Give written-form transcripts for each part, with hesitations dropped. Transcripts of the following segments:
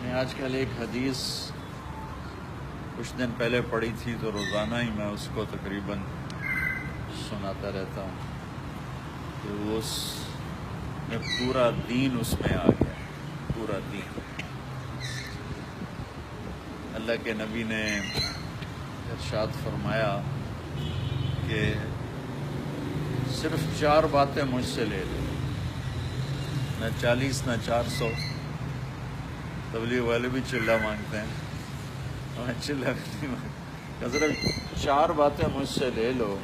نے آج کل ایک حدیث کچھ دن پہلے پڑھی تھی تو روزانہ ہی میں اس کو تقریباً سناتا رہتا ہوں کہ اس میں پورا دین اس میں آ گیا، پورا دین۔ اللہ کے نبی نے ارشاد فرمایا کہ صرف 4 باتیں مجھ سے لے لو، نہ 40 نہ 400۔ تبلیغ والے بھی چلہ مانگتے ہیں، میں چلہ نہیں مانگتا، صرف 4 باتیں مجھ سے لے لو،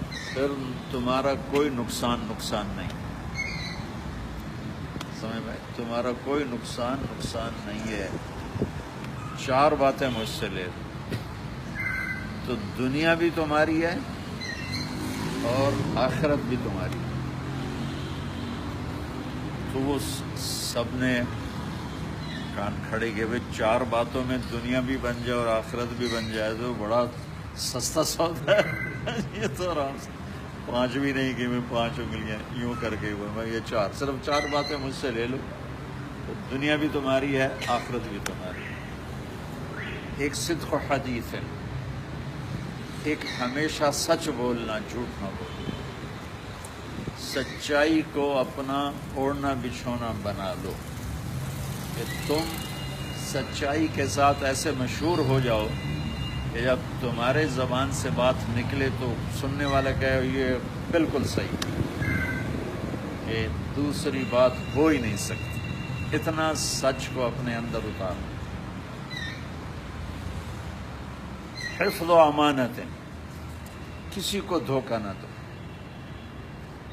پھر تمہارا کوئی نقصان نہیں، سمجھ میں، تمہارا کوئی نقصان نہیں ہے۔ 4 باتیں مجھ سے لے لو تو دنیا بھی تمہاری ہے اور آخرت بھی تمہاری ہے۔ تو وہ سب نے کان کھڑے کیے، بھائی 4 باتوں میں دنیا بھی بن جائے اور آخرت بھی بن جائے تو بڑا سستا سودا ہے۔ یہ تو آرام سے 5 بھی نہیں کہ میں 5 انگلیاں یوں کر کے میں یہ 4، صرف 4 باتیں مجھ سے لے لو تو دنیا بھی تمہاری ہے، آخرت بھی تمہاری ہے۔ ایک صدق و حدیث ہے، ایک ہمیشہ سچ بولنا، جھوٹ نہ بولنا، سچائی کو اپنا اوڑھنا بچھونا بنا لو کہ تم سچائی کے ساتھ ایسے مشہور ہو جاؤ کہ جب تمہارے زبان سے بات نکلے تو سننے والا کہے یہ بالکل صحیح، کہ دوسری بات ہو ہی نہیں سکتی۔ اتنا سچ کو اپنے اندر اتارو۔ حفظ و امانتیں، کسی کو دھوکہ نہ دو،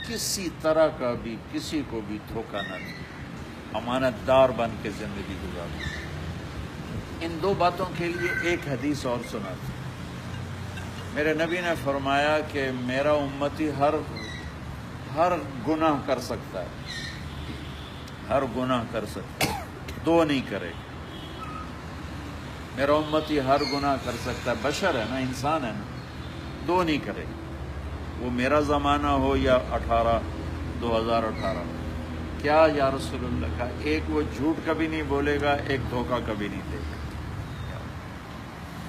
کسی طرح کا بھی کسی کو بھی دھوکہ نہ دو، امانت دار بن کے زندگی گزارو۔ ان 2 باتوں کے لیے ایک حدیث اور سنا تھی۔ میرے نبی نے فرمایا کہ میرا امتی ہر گناہ کر سکتا ہے، ہر گناہ کر سکتا ہے، 2 نہیں کرے گا۔ میرا امتی ہر گناہ کر سکتا ہے، بشر ہے نا، انسان ہے نا، 2 نہیں کرے گا، وہ میرا زمانہ ہو یا 2018۔ کیا یا رسول اللہ کا؟ ایک وہ جھوٹ کبھی نہیں بولے گا، ایک دھوکہ کبھی نہیں دے گا۔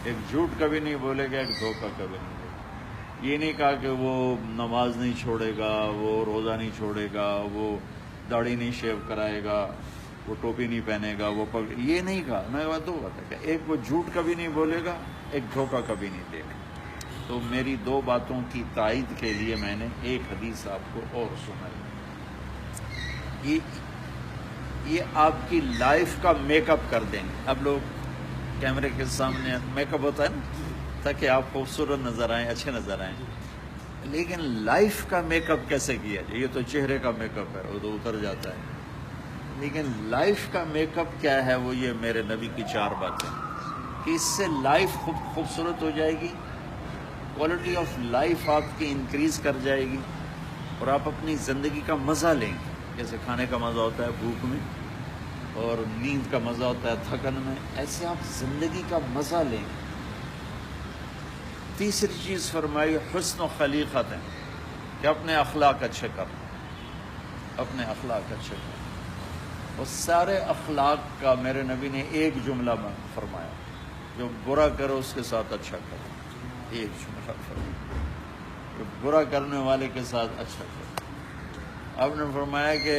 ایک جھوٹ کبھی نہیں بولے گا، ایک دھوکہ کبھی نہیں دے گا۔ یہ نہیں کہا کہ وہ نماز نہیں چھوڑے گا، وہ روزہ نہیں چھوڑے گا، وہ داڑھی نہیں شیو کرائے گا، وہ ٹوپی نہیں پہنے گا، یہ نہیں کہا۔ میں 2 بات ہے کہ ایک وہ جھوٹ کبھی نہیں بولے گا، ایک دھوکہ کبھی نہیں دے گا۔ تو میری 2 باتوں کی تائید کے لیے میں نے ایک حدیث آپ کو اور سنائی۔ یہ آپ کی لائف کا میک اپ کر دیں گے۔ اب لوگ کیمرے کے سامنے میک اپ ہوتا ہے نا تاکہ آپ خوبصورت نظر آئیں، اچھے نظر آئیں، لیکن لائف کا میک اپ کیسے کیا جائے؟ یہ تو چہرے کا میک اپ ہے، وہ تو اتر جاتا ہے، لیکن لائف کا میک اپ کیا ہے؟ وہ یہ میرے نبی کی 4 باتیں کہ اس سے لائف خوبصورت ہو جائے گی، کوالٹی آف لائف آپ کی انکریز کر جائے گی، اور آپ اپنی زندگی کا مزہ لیں گے۔ جیسے کھانے کا مزہ ہوتا ہے بھوک میں، اور نیند کا مزہ ہوتا ہے تھکن میں، ایسے آپ زندگی کا مزہ لیں گے۔ تیسری چیز فرمائی حسن و خلیقت ہے کہ اپنے اخلاق اچھے کرنا، اپنے اخلاق اچھے کرنا۔ اور سارے اخلاق کا میرے نبی نے ایک جملہ میں فرمایا، جو برا کرو اس کے ساتھ اچھا کرو۔ ایک جملہ فرمایا، جو برا کرنے والے کے ساتھ اچھا کرو۔ آپ نے فرمایا کہ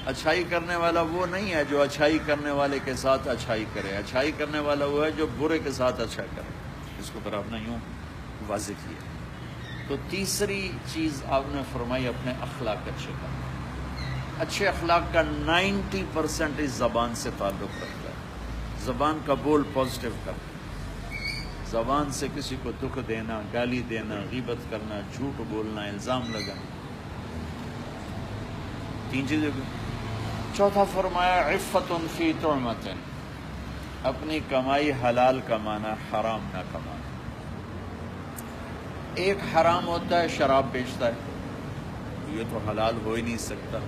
اچھائی کرنے والا وہ نہیں ہے جو اچھائی کرنے والے کے ساتھ اچھائی کرے، اچھائی کرنے والا وہ ہے جو برے کے ساتھ اچھا کرے۔ اس کو پھر آپ نے یوں واضح کیا۔ تو تیسری چیز آپ نے فرمائی اپنے اخلاق اچھے کرنا۔ اچھے اخلاق کا 90% اس زبان سے تعلق رکھتا ہے۔ زبان کا بول پازیٹیو کرنا، زبان سے کسی کو دکھ دینا، گالی دینا، غیبت کرنا، جھوٹ بولنا، الزام لگانا، 3 چیزیں۔ چوتھا فرمایا عفت فی طعمۃ، اپنی کمائی حلال کمانا، حرام نہ کمانا۔ ایک حرام ہوتا ہے شراب بیچتا ہے، یہ تو حلال ہو ہی نہیں سکتا۔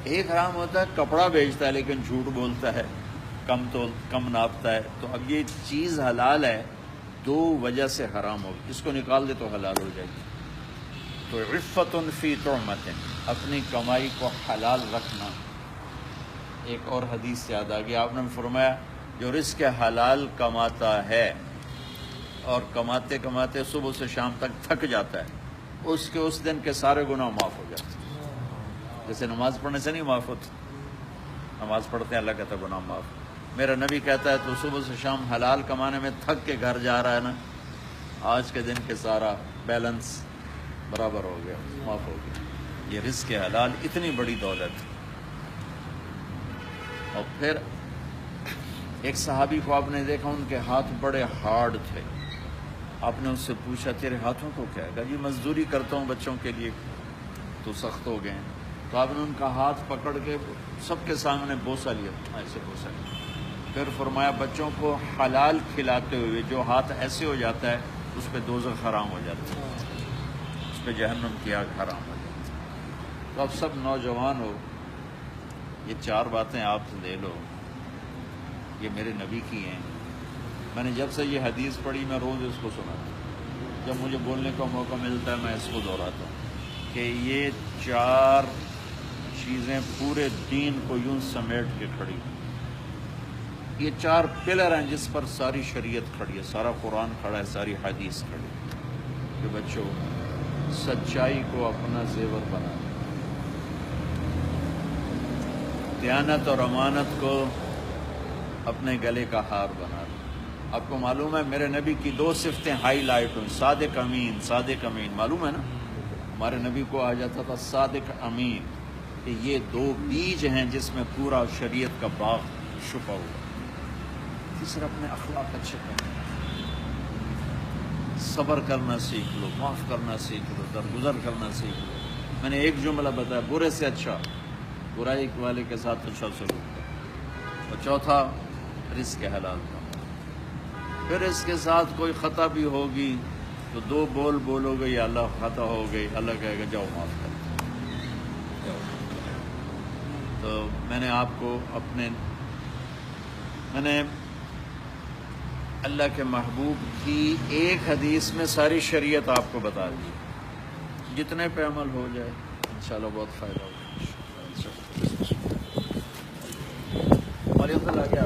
ایک حرام ہوتا ہے کپڑا بیچتا ہے لیکن جھوٹ بولتا ہے، کم ناپتا ہے، تو اب یہ چیز حلال ہے، 2 وجہ سے حرام ہوگی، اس کو نکال دے تو حلال ہو جائے گی۔ تو عفت فی طعمۃ، اپنی کمائی کو حلال رکھنا، ایک اور حدیث یاد آ گئی، آپ نے فرمایا جو رزق حلال کماتا ہے اور کماتے کماتے صبح سے شام تک تھک جاتا ہے، اس دن کے سارے گناہ معاف ہو جاتے ہیں۔ جیسے نماز پڑھنے سے نہیں معاف ہوتی، نماز پڑھتے ہیں اللہ کہتا ہے گناہ معاف۔ میرا نبی کہتا ہے تو صبح سے شام حلال کمانے میں تھک کے گھر جا رہا ہے نا، آج کے دن کے سارا بیلنس برابر ہو گیا، معاف ہو گیا۔ یہ رزق حلال اتنی بڑی دولت ہے۔ اور پھر ایک صحابی کو آپ نے دیکھا، ان کے ہاتھ بڑے ہارڈ تھے، آپ نے ان سے پوچھا تیرے ہاتھوں کو کیا ہے؟ کہا جی مزدوری کرتا ہوں بچوں کے لیے، تو سخت ہو گئے ہیں۔ تو آپ نے ان کا ہاتھ پکڑ کے سب کے سامنے بوسہ لیا، ایسے بوسہ لیا، پھر فرمایا بچوں کو حلال کھلاتے ہوئے جو ہاتھ ایسے ہو جاتا ہے اس پہ دوزخ حرام ہو جاتا ہے، اس پہ جہنم کی آگ حرام ہو جاتی ہے۔ تو اب سب نوجوان ہو، یہ 4 باتیں آپ لے لو، یہ میرے نبی کی ہیں۔ میں نے جب سے یہ حدیث پڑھی میں روز اس کو سنا، جب مجھے بولنے کا موقع ملتا ہے میں اس کو دہراتا ہوں کہ یہ 4 چیزیں پورے دین کو یوں سمیٹ کے کھڑی ہیں۔ یہ 4 پلر ہیں جس پر ساری شریعت کھڑی ہے، سارا قرآن کھڑا ہے، ساری حدیث کھڑی ہے۔ کہ بچوں سچائی کو اپنا زیور بنا، دیانت اور امانت کو اپنے گلے کا ہار بنا لو۔ آپ کو معلوم ہے میرے نبی کی 2 صفتیں ہائی لائٹ ہوئی، صادق امین، صادق امین، معلوم ہے نا؟ ہمارے نبی کو آ جاتا تھا صادق امین، کہ یہ 2 بیج ہیں جس میں پورا شریعت کا باغ چھپا ہوا۔ تیسرا اپنے اخلاق اچھے کرنا، صبر کرنا سیکھ لو، معاف کرنا سیکھ لو، درگزر کرنا سیکھ لو۔ میں نے ایک جملہ بتایا، برے سے اچھا، برائی والے کے ساتھ اچھا سلوک کرو۔ اور چوتھا رزق حلال کا، پھر اس کے ساتھ کوئی خطا بھی ہوگی تو 2 بول بولو گے یا اللہ خطا ہو گئی، اللہ کہے گا جاؤ معاف کر۔ تو میں نے آپ کو میں نے اللہ کے محبوب کی ایک حدیث میں ساری شریعت آپ کو بتا دی، جتنے پہ عمل ہو جائے انشاءاللہ بہت فائدہ ہوگا۔ اور یہ آ گیا